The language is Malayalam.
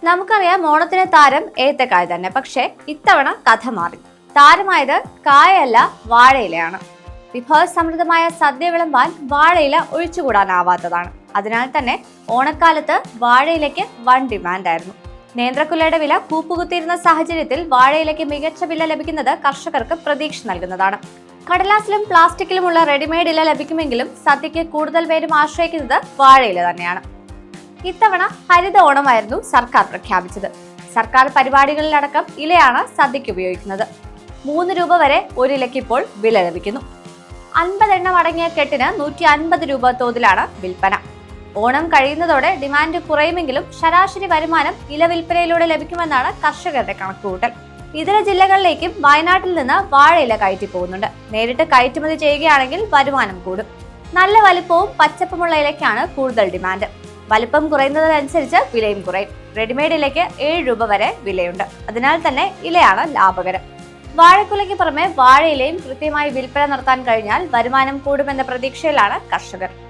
നമുക്കറിയാം ഓണത്തിന് താരം ഏത്തക്കായ തന്നെ. പക്ഷേ ഇത്തവണ കഥ മാറി. താരമായത് കായല്ല, വാഴയിലയാണ്. വിഭവസമൃദ്ധമായ സദ്യ വിളമ്പാൻ വാഴയില ഒഴിച്ചുകൂടാനാവാത്തതാണ്. അതിനാൽ തന്നെ ഓണക്കാലത്ത് വാഴയിലയ്ക്ക് വൻ ഡിമാൻഡായിരുന്നു. നേന്ത്രക്കുലയുടെ വില കൂപ്പുകുത്തിയിരുന്ന സാഹചര്യത്തിൽ വാഴയിലയ്ക്ക് മികച്ച വില ലഭിക്കുന്നത് കർഷകർക്ക് പ്രതീക്ഷ നൽകുന്നതാണ്. കടലാസിലും പ്ലാസ്റ്റിക്കിലുമുള്ള റെഡിമെയ്ഡ് ഇല ലഭിക്കുമെങ്കിലും സദ്യക്ക് കൂടുതൽ പേരും ആശ്രയിക്കുന്നത് വാഴയില തന്നെയാണ്. ഇത്തവണ ഹരിത ഓണമായിരുന്നു സർക്കാർ പ്രഖ്യാപിച്ചത്. സർക്കാർ പരിപാടികളിലടക്കം ഇലയാണ് സദ്യക്ക് ഉപയോഗിക്കുന്നത്. 3 രൂപ വരെ ഒരു ഇലയ്ക്ക് ഇപ്പോൾ വില ലഭിക്കുന്നു. 50 എണ്ണം അടങ്ങിയ കെട്ടിന് 150 രൂപ തോതിലാണ് വിൽപ്പന. ഓണം കഴിയുന്നതോടെ ഡിമാൻഡ് കുറയുമെങ്കിലും ശരാശരി വരുമാനം ഇല വിൽപ്പനയിലൂടെ ലഭിക്കുമെന്നാണ് കർഷകരുടെ കണക്കുകൂട്ടൽ. ഇതര ജില്ലകളിലേക്കും വയനാട്ടിൽ നിന്ന് വാഴയില കയറ്റി പോകുന്നുണ്ട്. നേരിട്ട് കയറ്റുമതി ചെയ്യുകയാണെങ്കിൽ വരുമാനം കൂടും. നല്ല വലിപ്പവും പച്ചപ്പുമുള്ള ഇലയ്ക്കാണ് കൂടുതൽ ഡിമാൻഡ്. വലിപ്പം കുറയുന്നതിനനുസരിച്ച് വിലയും കുറയും. റെഡിമെയ്ഡ് ഇലയ്ക്ക് 7 രൂപ വരെ വിലയുണ്ട്. അതിനാൽ തന്നെ ഇലയാണ് ലാഭകരം. വാഴക്കുലയ്ക്ക് പുറമെ വാഴയിലയും കൃത്യമായി വിൽപ്പന നടത്താൻ കഴിഞ്ഞാൽ വരുമാനം കൂടുമെന്ന പ്രതീക്ഷയിലാണ് കർഷകർ.